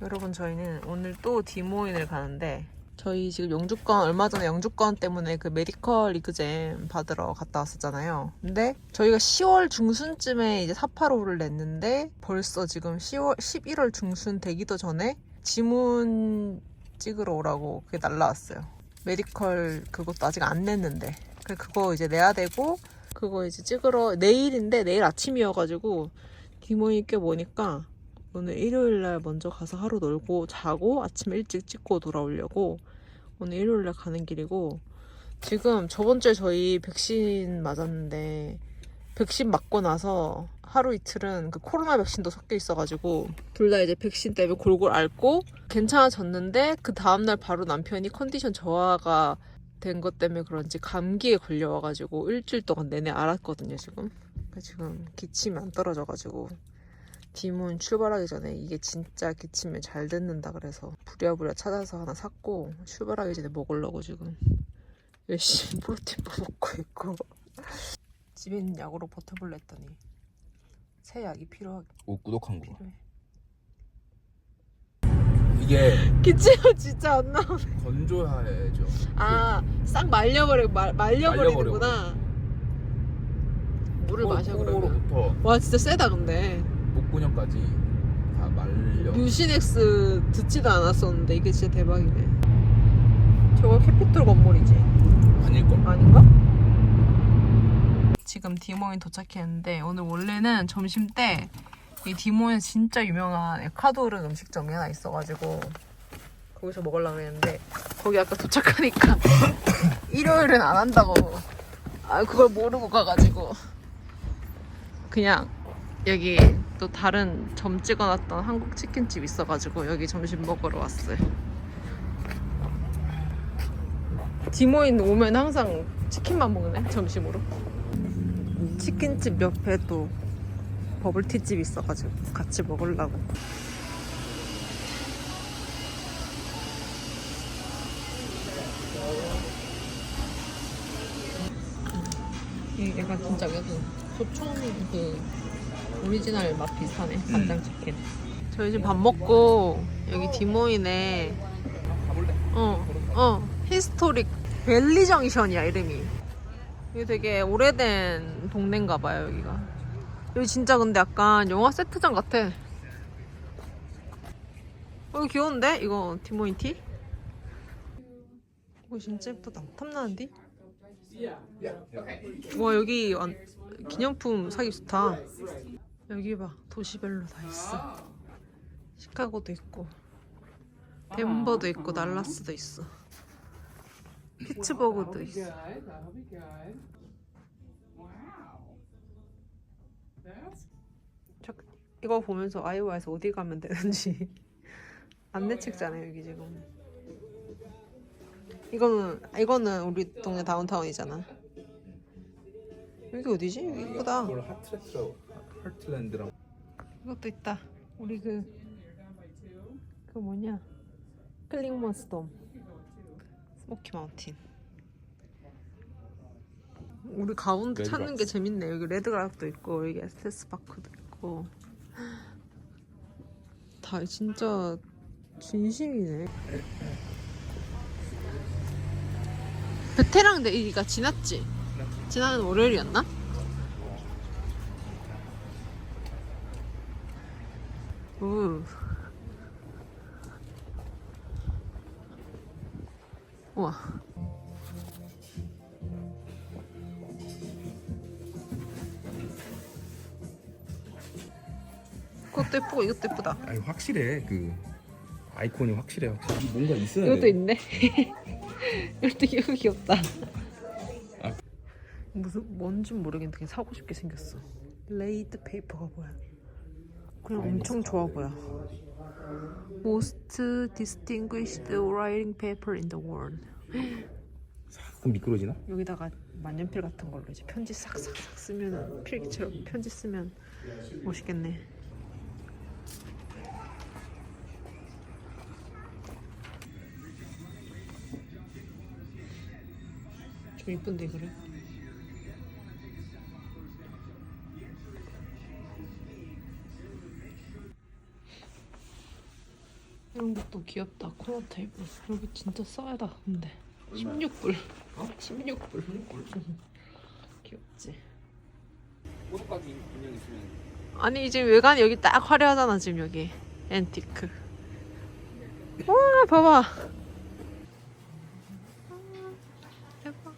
여러분, 저희는 오늘 또 디모인을 가는데, 저희 지금 영주권, 얼마 전에 영주권 때문에 그 메디컬 리그잼 받으러 갔다 왔었잖아요. 근데 저희가 10월 중순쯤에 이제 485를 냈는데, 벌써 지금 11월 중순 되기도 전에 지문 찍으러 오라고 그게 날라왔어요. 메디컬 그것도 아직 안 냈는데. 그거 이제 내야 되고, 그거 이제 찍으러, 내일인데 내일 아침이어가지고, 디모인 꽤 보니까, 오늘 일요일날 먼저 가서 하루 놀고 자고 아침에 일찍 찍고 돌아오려고 오늘 일요일날 가는 길이고, 지금 저번주에 저희 백신 맞았는데 백신 맞고 나서 하루 이틀은 그 코로나 백신도 섞여 있어가지고 둘 다 이제 백신 때문에 골골 앓고 괜찮아졌는데, 그 다음날 바로 남편이 컨디션 저하가 된 것 때문에 그런지 감기에 걸려와가지고 일주일 동안 내내 앓았거든요. 지금 기침이 안 떨어져가지고 디몬 출발하기 전에 이게 진짜 기침이 잘 듣는다 그래서 부랴부랴 찾아서 하나 샀고, 출발하기 전에 먹으려고 지금 열심히 프로틴바 먹고 있고. 집에 있는 약으로 버텨볼래 했더니 새 약이 필요하게. 오, 꾸덕한 거. 필요해. 이게 기침은 진짜 안 나오네. 건조해야죠. 싹 말려버리는구나. 물을 마셔 그러면. 코로부터 와, 진짜 세다 근데. 목구녕까지 다 말려. 뮤신엑스 듣지도 않았었는데 이게 진짜 대박이네. 저거 캐피톨 건물이지? 아닐걸? 아닌가? 지금 디모인 도착했는데, 오늘 원래는 점심 때 이 디모인 진짜 유명한 에콰도르 음식점이 하나 있어가지고 거기서 먹으려고 했는데, 거기 아까 도착하니까 일요일은 안 한다고, 그걸 모르고 가가지고 그냥 여기 또 다른 점 찍어놨던 한국 치킨집 있어가지고 여기 점심 먹으러 왔어요. 디모인 오면 항상 치킨만 먹네, 점심으로. 치킨집 옆에 또 버블티집 있어가지고 같이 먹으려고. 얘가 진짜 계속 소총 그 오리지널 맛 비슷하네. 간장 치킨. 저희 지금 밥 먹고 여기 디모인에 가볼래? 히스토릭 벨리 정션이야 이름이. 이게 되게 오래된 동네인가 봐요 여기가. 여기 진짜 근데 약간 영화 세트장 같아. 이거 귀여운데? 이거 디모인 티? 이거 진짜 예쁘다. 탐나는데? 와, 여기 기념품 사기 좋다. 여기 봐, 도시별로 다 있어. 시카고도 있고 덴버도 있고 달라스도 있어. 피츠버그도 있어. 이거 보면서 아이오와에서 어디 가면 되는지 안내 책잖아요 여기 지금. 이거는 우리 동네 다운타운이잖아. 여기 어디지? 여기 이쁘다. 이걸 하트랜드랑. 이것도 있다. 우리 그 뭐냐? 클링먼스톰, 스모키 마운틴. 우리 가운데 찾는 게 재밌네. 여기 레드가락도 있고 여기 에스테스 파크도 있고. 다 진짜 진심이네. 베테랑 데이가 지났지? 지난 월요일이었나? 우. 우와. 그것도 예쁘고 이것도 예쁘다. 아니 확실해. 그 아이콘이 확실해. 뭔가 있어야 이것도 돼. 있네. 이것도 귀엽다. 무슨 뭔지 모르겠는데 그냥 사고 싶게 생겼어. 레이드 페이퍼가 뭐야? 그냥 엄청 좋아 보여. Most distinguished writing paper in the world. 그럼 미끄러지나? 여기다가 만년필 같은 걸로 이제 편지 싹싹싹 쓰면, 필기처럼 편지 쓰면 멋있겠네. 좀 이쁜데 그래? 이런 것도 귀엽다. 코너 테이블. 여기 진짜 싸다. 근데 16불. 16불. 귀엽지. 오도까지 분명 있으면 아니 지금 외관이 여기 딱 화려하잖아. 지금 여기 앤티크. 와 봐봐. 대박.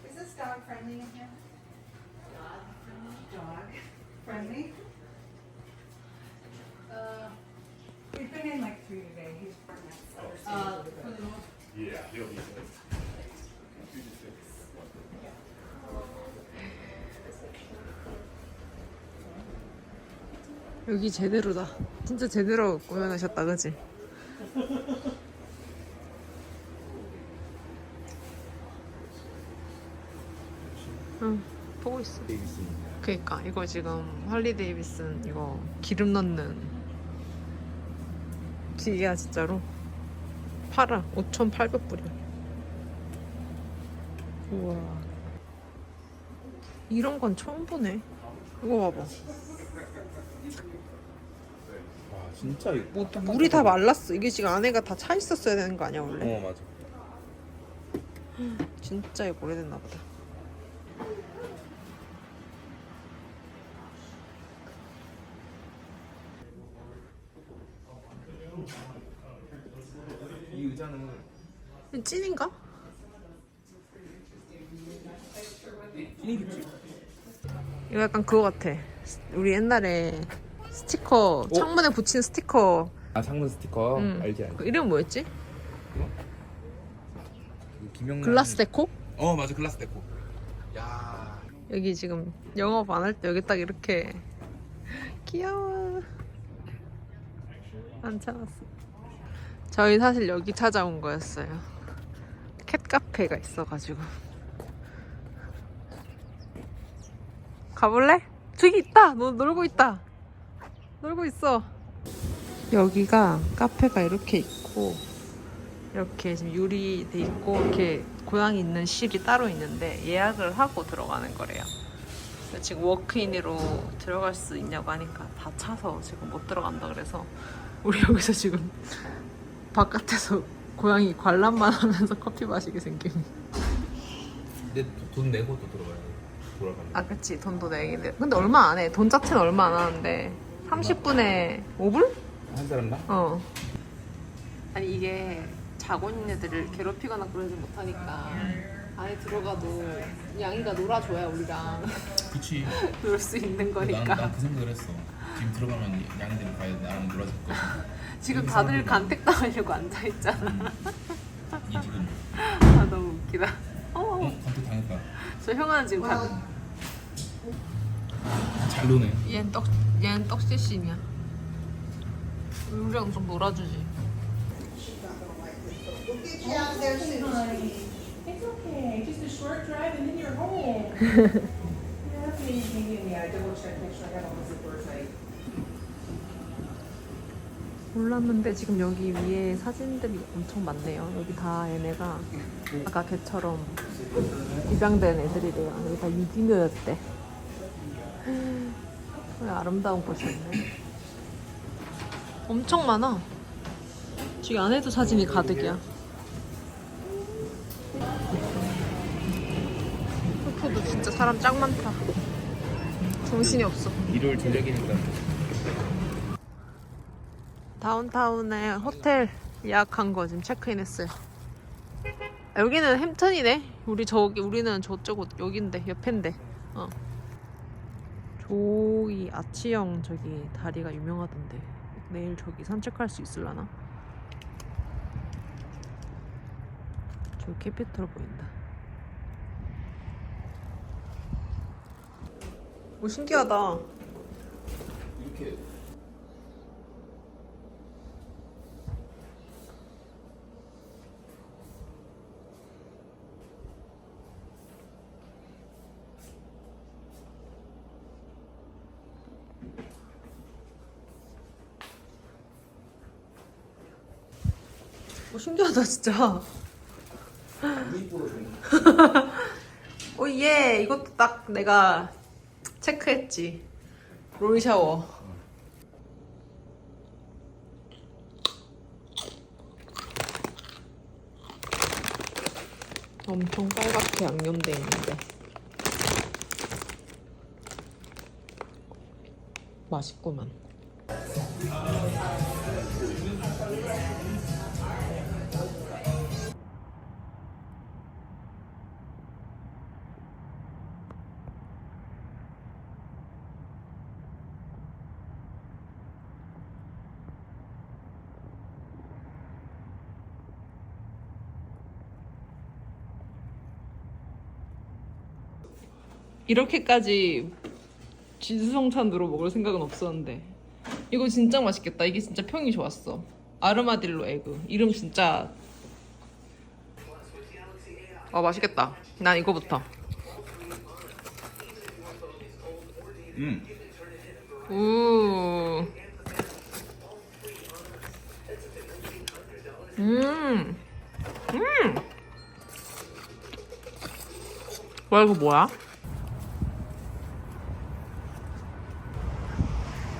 Is this dog friendly in here? Dog friendly? We've been in like 3 today. He's 여기 제대로다. 진짜 제대로 꾸며놓으셨다, 그지? 응, 보고 있어. 데이비슨. 그니까 이거 지금 할리 데이비슨 이거 기름 넣는 기계야 진짜로. 팔아. 5,800불이야. 우와. 이런 건 처음 보네. 이거 봐봐. 와 진짜 이거. 뭐 물이 다 말랐어. 이게 지금 안에가 다 차 있었어야 되는 거 아니야 원래? 어 맞아. 진짜 이거 오래됐나 보다. 이 의자는 찐인가? 찐이겠지. 이거 약간 그거 같아. 우리 옛날에 스티커 창문에 붙이는 스티커. 아 창문 스티커 응. 알지. 그 이름 뭐였지? 그 김영란. 글라스 데코? 어 맞아 글라스 데코. 야. 여기 지금 영업 안 할 때 여기 딱 이렇게 귀여워. 앉혀놨어. 저희 사실 여기 찾아온 거였어요. 캣카페가 있어가지고. 가볼래? 저기 있다! 너 놀고 있다! 놀고 있어. 여기가 카페가 이렇게 있고 이렇게 지금 유리 돼 있고 이렇게 고양이 있는 실이 따로 있는데 예약을 하고 들어가는 거래요. 근데 지금 워크인으로 들어갈 수 있냐고 하니까 다 차서 지금 못 들어간다 그래서 우리 여기서 지금 바깥에서 고양이 관람만 하면서 커피 마시게 생김. 근데 돈 내고 또 들어가야 돼. 돌아가면. 아 그치 돈도 내긴 근데 얼마 안 해. 돈 자체는 얼마 안 하는데 30분에 5불? 한 사람당? 어. 아니 이게 자고 있는 애들을 괴롭히거나 그러지 못하니까 안에 들어가도 양이가 놀아줘야 우리랑 그치. 놀 수 있는 거니까. 난 그 생각을 했어. 지금 들어가면 양들이 과연 나랑 놀아줄 거야. 지금 다들 간택당하려고 앉아있잖아. 이 지금 아 너무 웃기다. 간택 당했다. 저 형아는 지금 잘 노네. 얘는 떡시심이야. 우리랑 좀 놀아주지. It's okay. Just a short drive and then you're home. Yeah, okay, you can give me a double check, make sure I got all the zippers right. 몰랐는데 지금 여기 위에 사진들이 엄청 많네요. 여기 다 얘네가 아까 걔처럼 입양된 애들이래요. 여기 다 유기묘였대. 아름다운 곳이었네. 엄청 많아. 저기 안에도 사진이 가득이야. 푸푸도 진짜 사람 짱 많다. 정신이 없어. 일요일 저녁이니까. 다운타운에 호텔 예약한 거 지금 체크인했어요. 여기는 햄튼이네. 우리는 저쪽 여긴데 옆인데. 조이 아치형 저기 다리가 유명하던데 내일 저기 산책할 수 있을라나? 저기 캐피털 보인다. 오 신기하다. 이렇게 오 신기하다 진짜. 오 예, 이것도 딱 내가 체크했지. 롤 샤워. 엄청 빨갛게 양념돼 있는데 맛있구만. 이렇게까지 지수성찬으로 먹을 생각은 없었는데 이거 진짜 맛있겠다. 이게 진짜 평이 좋았어. 아르마딜로 에그. 이름 진짜 맛있겠다. 난 이거부터. 우. 뭐야 이거 뭐야?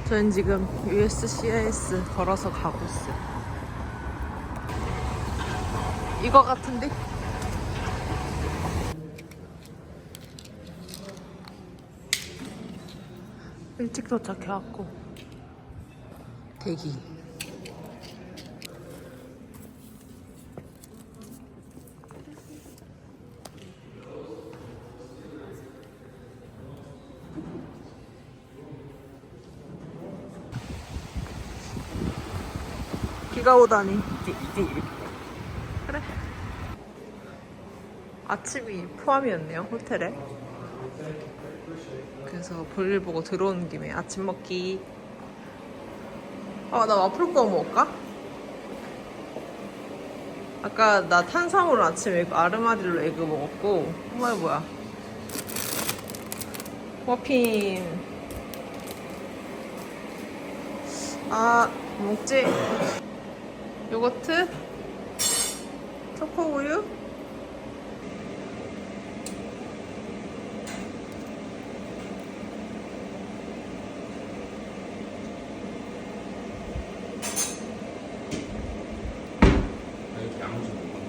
저는 지금 USCIS 걸어서 가고 있어요. 이거 같은데? 일찍 도착해갖고 대기. 비가 오다니. 그래. 아침이 포함이었네요, 호텔에. 그래서 볼일 보고 들어오는 김에 아침 먹기. 나 와플 구워 먹을까? 아까 나 탄수화물 아침에 아르마딜로 에그 먹었고, 정말 뭐야? 머핀. 뭐 먹지? 요거트? 초코우유? 이렇게 양주 먹어.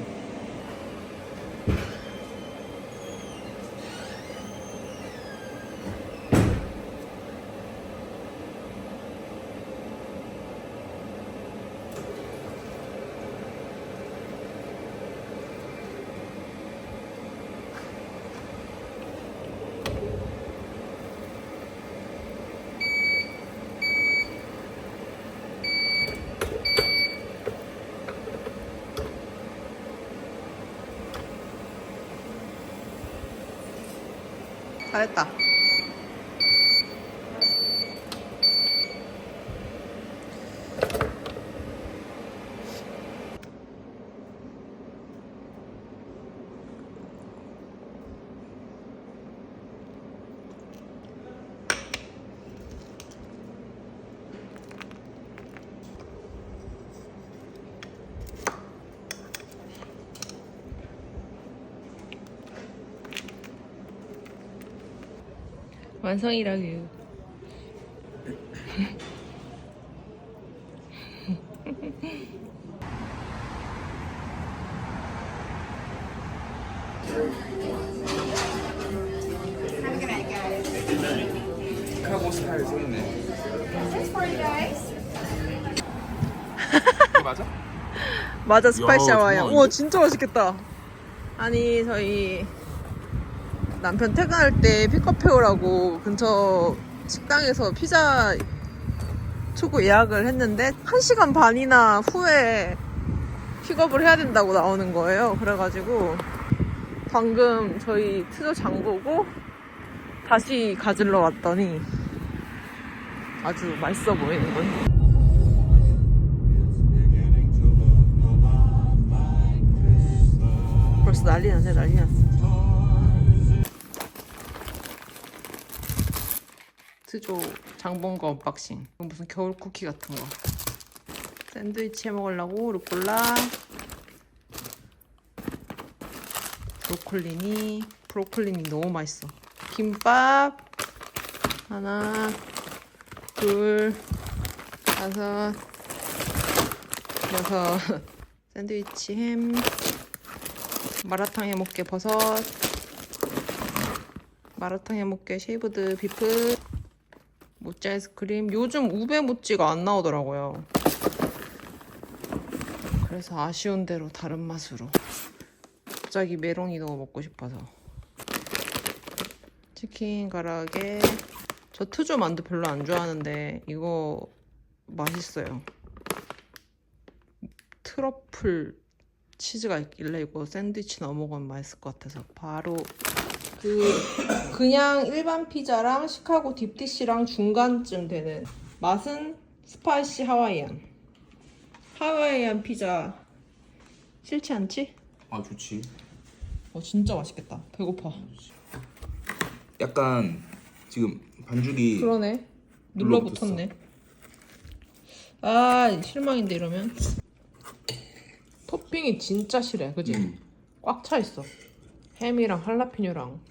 잘했다. 완성이라고. 시카고 스타일 써있네. 이거 맞아? 맞아, 스파이시 야, 하와이안. 정말 우와, 진짜 맛있겠다. 아니, 저희 남편 퇴근할 때 픽업해오라고 근처 식당에서 피자 초구 예약을 했는데 1시간 반이나 후에 픽업을 해야 된다고 나오는 거예요. 그래가지고 방금 저희 트저 장 보고 다시 가지러 왔더니 아주 맛있어 보이는군. 벌써 난리 났네, 난리 났어. 트조 장본거 언박싱. 이건 무슨 겨울 쿠키 같은 거. 샌드위치 해 먹으려고 루꼴라, 브로콜리니 너무 맛있어. 김밥 하나, 둘, 다섯, 여섯. 샌드위치 햄 마라탕 해먹게 버섯, 마라탕 해먹게 쉐이브드 비프, 모찌 아이스크림. 요즘 우베 모찌가 안 나오더라고요. 그래서 아쉬운 대로 다른 맛으로. 갑자기 메롱이 너무 먹고 싶어서. 치킨 가라아게. 저 트조 만두 별로 안 좋아하는데 이거 맛있어요. 트러플 치즈가 있길래 이거 샌드위치 넣어 먹으면 맛있을 것 같아서 바로 그냥 일반 피자랑 시카고 딥디시랑 중간쯤 되는 맛은 스파이시 하와이안 피자. 싫지 않지? 아 좋지. 진짜 맛있겠다. 배고파. 약간 지금 반죽이 그러네. 눌러붙었어. 눌러붙었네. 아 실망인데 이러면. 토핑이 진짜 실해, 그지? 꽉 차 있어. 햄이랑 할라피뇨랑.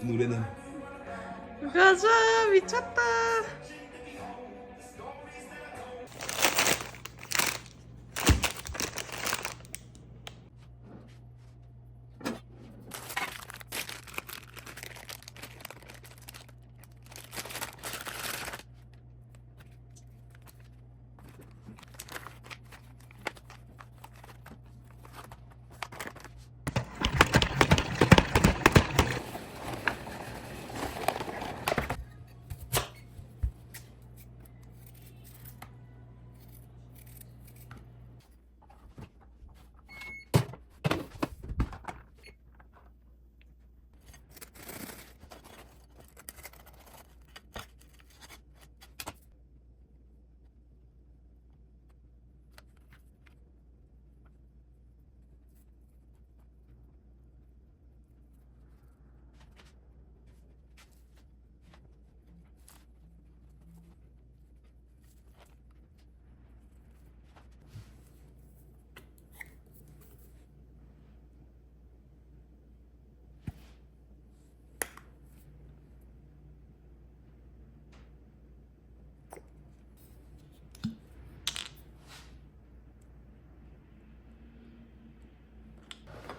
노래는 가자, 미쳤다.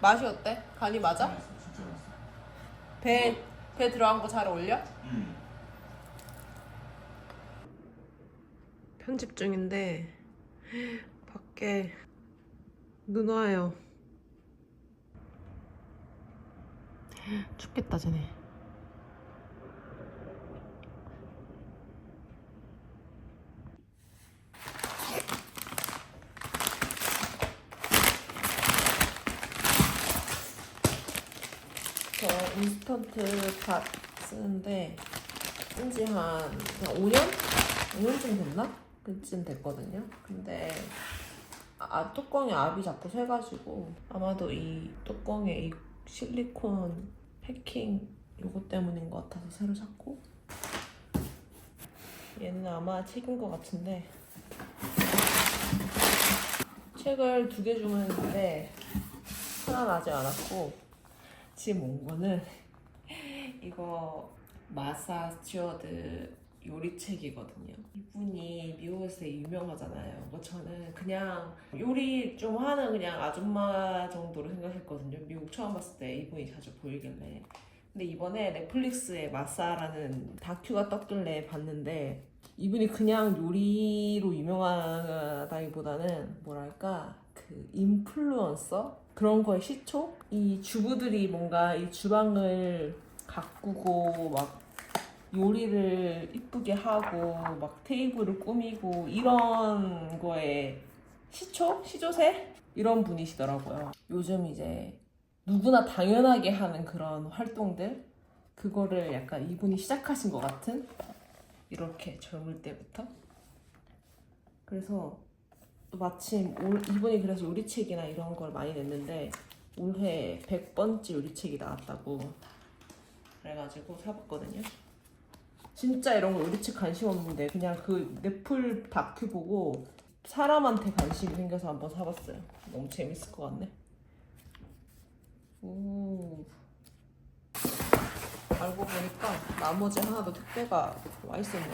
맛이 어때? 간이 맞아? 진짜 맛있어. 배 들어간 거 잘 어울려? 편집 중인데 밖에 눈 와요. 춥겠다 쟤네. 저 인스턴트 밥 쓰는데 쓴지 한 5년? 5년쯤 됐나? 그쯤 됐거든요. 근데 뚜껑에 압이 자꾸 새가지고 아마도 이 뚜껑에 이 실리콘 패킹 요거 때문인 것 같아서 새로 샀고, 얘는 아마 책인 것 같은데 책을 2개 주문했는데 하나는 아직 안 왔고, 지금 온 거는 이거 마사 스튜어드 요리책이거든요. 이분이 미국에서 되게 유명하잖아요. 뭐 저는 그냥 요리 좀 하는 그냥 아줌마 정도로 생각했거든요. 미국 처음 봤을 때 이분이 자주 보이길래. 근데 이번에 넷플릭스에 마사라는 다큐가 떴길래 봤는데, 이분이 그냥 요리로 유명하다기보다는 뭐랄까 그 인플루언서? 그런 거에 시초? 이 주부들이 뭔가 이 주방을 가꾸고 막 요리를 이쁘게 하고 막 테이블을 꾸미고 이런 거에 시초? 시조새? 이런 분이시더라고요. 요즘 이제 누구나 당연하게 하는 그런 활동들, 그거를 약간 이분이 시작하신 것 같은? 이렇게 젊을 때부터. 그래서 마침 이분이 그래서 요리책이나 이런 걸 많이 냈는데 올해 100번째 요리책이 나왔다고 그래가지고 사봤거든요. 진짜 이런 거 요리책 관심 없는데 그냥 그 넷플 다큐 보고 사람한테 관심이 생겨서 한번 사봤어요. 너무 재밌을 것 같네. 오. 알고 보니까 나머지 하나도 택배가 와 있었네.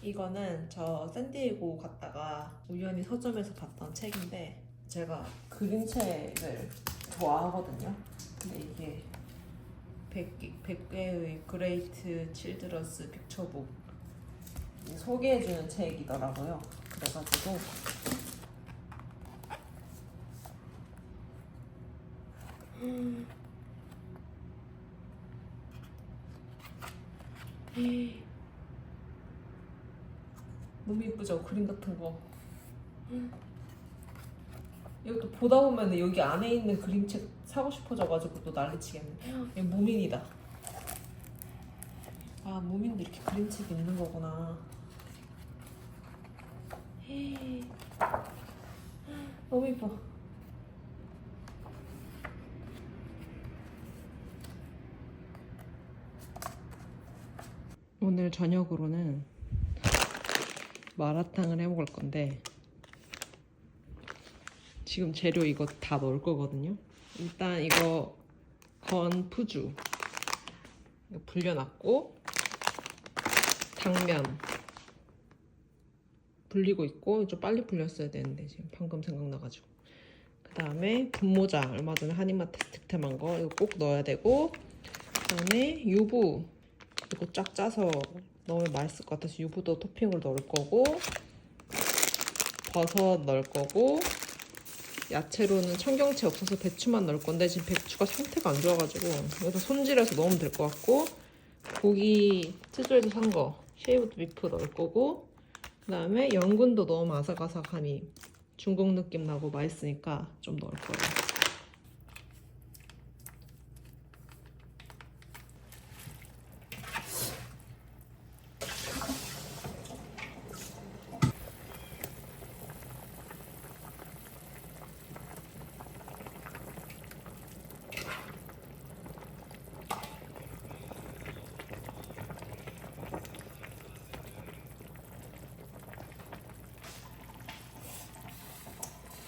이거는 저 샌디에고 갔다가 우연히 서점에서 봤던 책인데 제가 그림책을 좋아하거든요. 근데 이게 100개의 그레이트 칠드런스 픽처북 소개해주는 책이더라고요. 그래가지고 너무 예쁘죠? 그림 같은 거. 이것도 보다 보면 여기 안에 있는 그림책 사고 싶어져가지고 또 난리치겠네. 이거 무민이다. 아, 무민도 이렇게 그림책이 있는 거구나. 너무 예뻐. 오늘 저녁으로는 마라탕을 해 먹을 건데 지금 재료 이거 다 넣을 거거든요. 일단 이거 건푸주 이거 불려놨고 당면 불리고 있고 좀 빨리 불렸어야 되는데 지금 방금 생각나가지고 그 다음에 분모자 얼마 전에 한인마트에서 득템한 거 이거 꼭 넣어야 되고 그 다음에 유부 이거 쫙 짜서 넣으면 맛있을 것 같아서 유부도 토핑으로 넣을 거고 버섯 넣을 거고 야채로는 청경채 없어서 배추만 넣을 건데 지금 배추가 상태가 안 좋아가지고 여기서 손질해서 넣으면 될 것 같고 고기 트조에서 산 거 쉐이브드 비프 넣을 거고 그 다음에 연근도 넣으면 아삭아삭하니 중국 느낌 나고 맛있으니까 좀 넣을 거예요.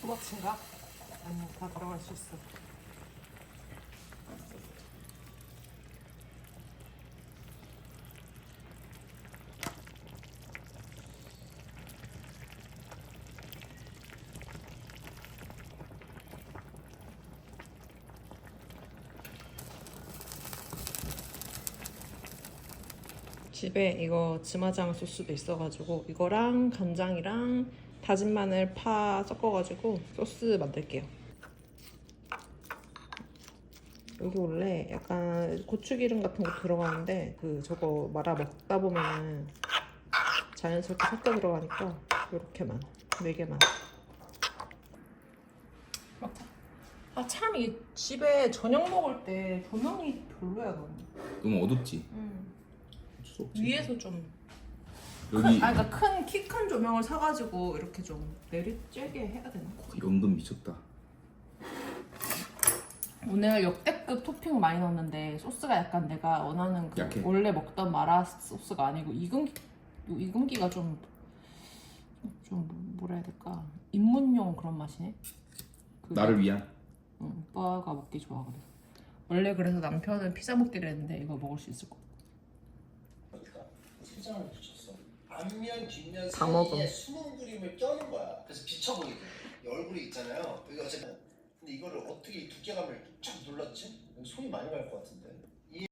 토마치인가? 아니요, 다 들어갈 수 있어. 집에 이거 즈마장 소스도 있어가지고 이거랑 간장이랑 다진 마늘 파 섞어가지고 소스 만들게요. 여기 원래 약간 고추기름 같은 거 들어가는데 그 저거 말아 먹다 보면은 자연스럽게 섞여 들어가니까 이렇게만 4개만. 아 참 이 집에 저녁 먹을 때 조명이 별로야 너무. 너무 어둡지? 어쩔 수 없지. 위에서 좀 여기 그러니까 큰 키 큰 조명을 사가지고 이렇게 좀 내리쬐게 해야 되나? 연금 미쳤다. 오늘 역대급 토핑 많이 넣었는데 소스가 약간 내가 원하는 그 약해. 원래 먹던 마라 소스가 아니고 익은기가 좀 뭐라 해야 될까 입문용 그런 맛이네. 나를 위한? 응, 오빠가 먹기 좋아하거든. 원래 그래서 남편은 피자 먹기로 했는데 이거 먹을 수 있을 것 같아. 세장을 붙였어. 앞면 뒷면 다 먹음. 사이에 숨은 그림을 껴는 거야. 그래서 비쳐 보이게. 이 얼굴이 있잖아요. 여기 어쨌든 근데 이거를 어떻게 이 두께감을 쫙 눌렀지? 손이 많이 갈 것 같은데.